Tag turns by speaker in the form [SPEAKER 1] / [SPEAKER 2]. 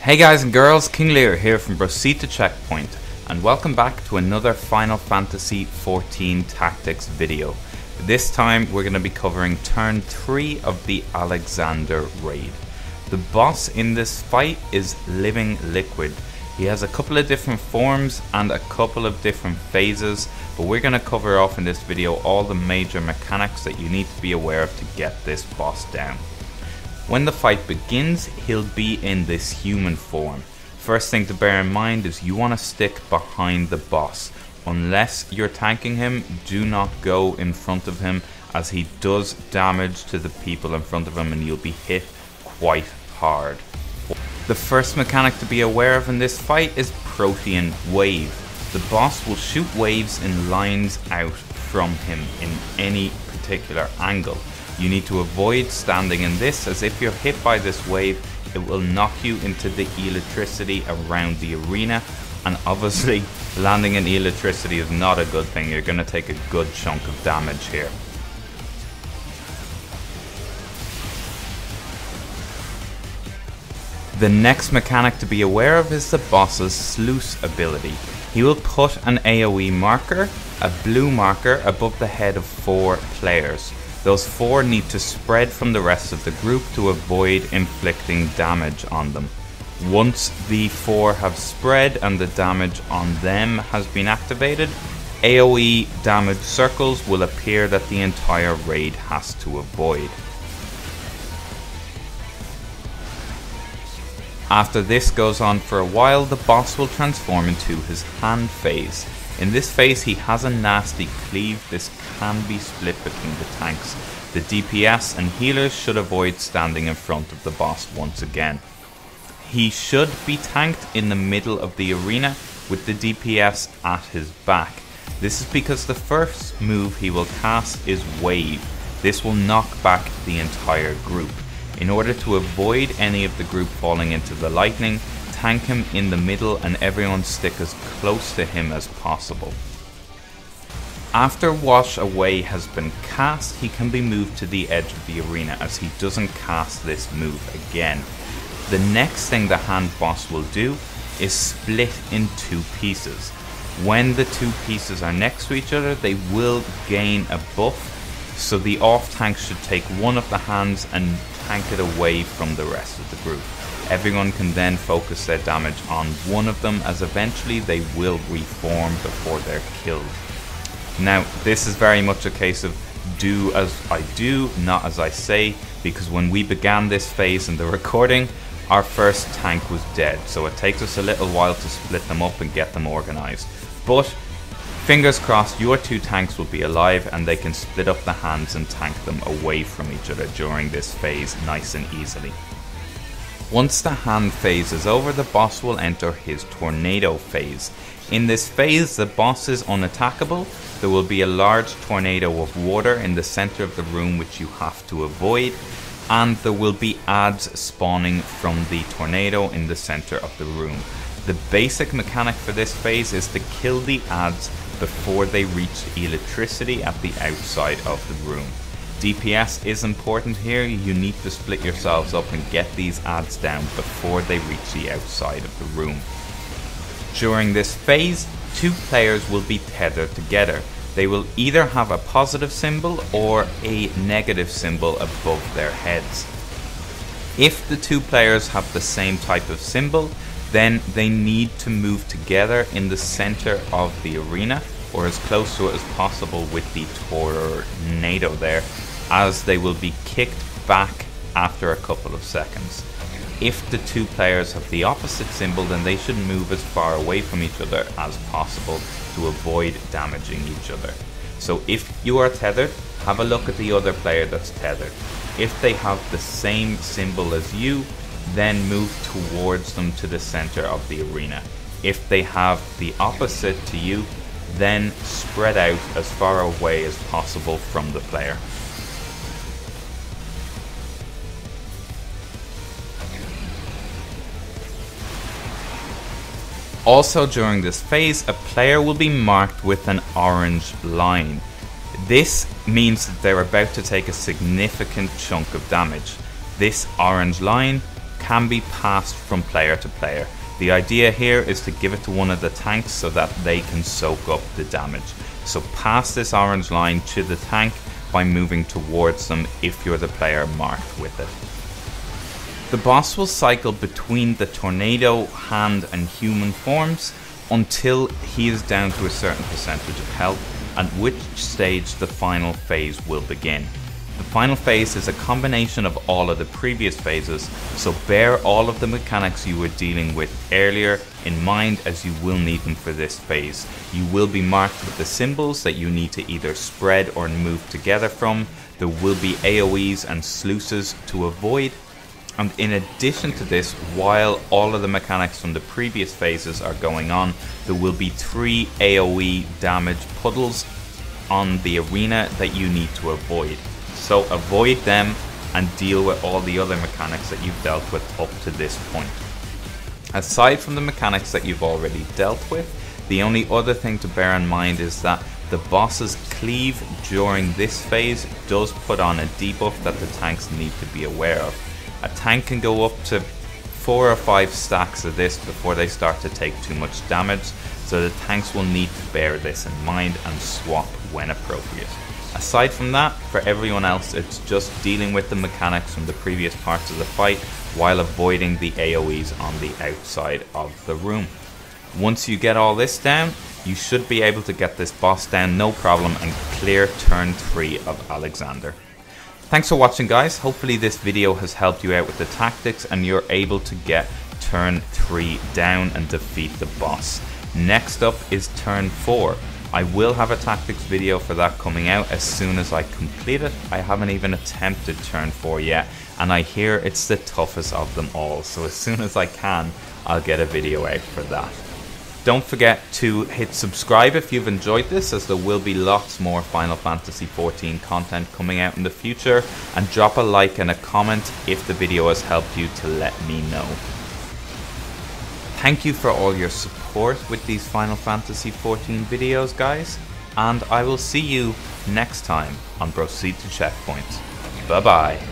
[SPEAKER 1] Hey guys and girls, King Lear here from Proceed to Checkpoint, and welcome back to another Final Fantasy XIV Tactics video. This time we're going to be covering turn 3 of the Alexander raid. The boss in this fight is Living Liquid. He has a couple of different forms and a couple of different phases, but we're going to cover off in this video all the major mechanics that you need to be aware of to get this boss down. When the fight begins, he'll be in this human form. First thing to bear in mind is you want to stick behind the boss. Unless you're tanking him, do not go in front of him, as he does damage to the people in front of him and you'll be hit quite hard. The first mechanic to be aware of in this fight is Protean Wave. The boss will shoot waves in lines out from him in any particular angle. You need to avoid standing in this, as if you're hit by this wave, it will knock you into the electricity around the arena, and obviously landing in electricity is not a good thing. You're going to take a good chunk of damage here. The next mechanic to be aware of is the boss's sluice ability. He will put an AoE marker, a blue marker, above the head of 4 players. Those 4 need to spread from the rest of the group to avoid inflicting damage on them. Once the 4 have spread and the damage on them has been activated, AoE damage circles will appear that the entire raid has to avoid. After this goes on for a while, the boss will transform into his hand phase. In this phase he has a nasty cleave. This can be split between the tanks. The DPS and healers should avoid standing in front of the boss once again. He should be tanked in the middle of the arena with the DPS at his back. This is because the first move he will cast is Wave. This will knock back the entire group. In order to avoid any of the group falling into the lightning, tank him in the middle and everyone stick as close to him as possible. After Wash Away has been cast, he can be moved to the edge of the arena, as he doesn't cast this move again. The next thing the hand boss will do is split in 2 pieces. When the 2 pieces are next to each other, they will gain a buff, so the off tank should take one of the hands and tank it away from the rest of the group. Everyone can then focus their damage on one of them, as eventually they will reform before they're killed. Now, this is very much a case of do as I do, not as I say, because when we began this phase in the recording, our first tank was dead, so it takes us a little while to split them up and get them organized. But fingers crossed, your 2 tanks will be alive and they can split up the hands and tank them away from each other during this phase nice and easily. Once the hand phase is over, the boss will enter his tornado phase. In this phase, the boss is unattackable. There will be a large tornado of water in the center of the room which you have to avoid, and there will be adds spawning from the tornado in the center of the room. The basic mechanic for this phase is to kill the adds before they reach electricity at the outside of the room. DPS is important here. You need to split yourselves up and get these adds down before they reach the outside of the room. During this phase, 2 players will be tethered together. They will either have a positive symbol or a negative symbol above their heads. If the 2 players have the same type of symbol, then they need to move together in the center of the arena, or as close to it as possible with the tornado there, as they will be kicked back after a couple of seconds. If the 2 players have the opposite symbol, then they should move as far away from each other as possible to avoid damaging each other. So if you are tethered, have a look at the other player that's tethered. If they have the same symbol as you, then move towards them to the center of the arena. If they have the opposite to you, then spread out as far away as possible from the player. Also during this phase, a player will be marked with an orange line. This means that they're about to take a significant chunk of damage. This orange line can be passed from player to player. The idea here is to give it to one of the tanks so that they can soak up the damage. So pass this orange line to the tank by moving towards them if you're the player marked with it. The boss will cycle between the tornado, hand and human forms until he is down to a certain percentage of health, at which stage the final phase will begin. The final phase is a combination of all of the previous phases, so bear all of the mechanics you were dealing with earlier in mind, as you will need them for this phase. You will be marked with the symbols that you need to either spread or move together from. There will be AoEs and sluices to avoid. And in addition to this, while all of the mechanics from the previous phases are going on, there will be 3 AoE damage puddles on the arena that you need to avoid. So avoid them and deal with all the other mechanics that you've dealt with up to this point. Aside from the mechanics that you've already dealt with, the only other thing to bear in mind is that the boss's cleave during this phase does put on a debuff that the tanks need to be aware of. A tank can go up to 4 or 5 stacks of this before they start to take too much damage, so the tanks will need to bear this in mind and swap when appropriate. Aside from that, for everyone else, it's just dealing with the mechanics from the previous parts of the fight while avoiding the AoEs on the outside of the room. Once you get all this down, you should be able to get this boss down no problem and clear turn 3 of Alexander. Thanks for watching, guys. Hopefully this video has helped you out with the tactics and you're able to get turn 3 down and defeat the boss. Next up is turn 4. I will have a tactics video for that coming out as soon as I complete it. I haven't even attempted turn 4 yet, and I hear it's the toughest of them all, so as soon as I can, I'll get a video out for that. Don't forget to hit subscribe if you've enjoyed this, as there will be lots more Final Fantasy XIV content coming out in the future, and drop a like and a comment if the video has helped you to let me know. Thank you for all your support with these Final Fantasy XIV videos, guys, and I will see you next time on Proceed to Checkpoint. Bye bye.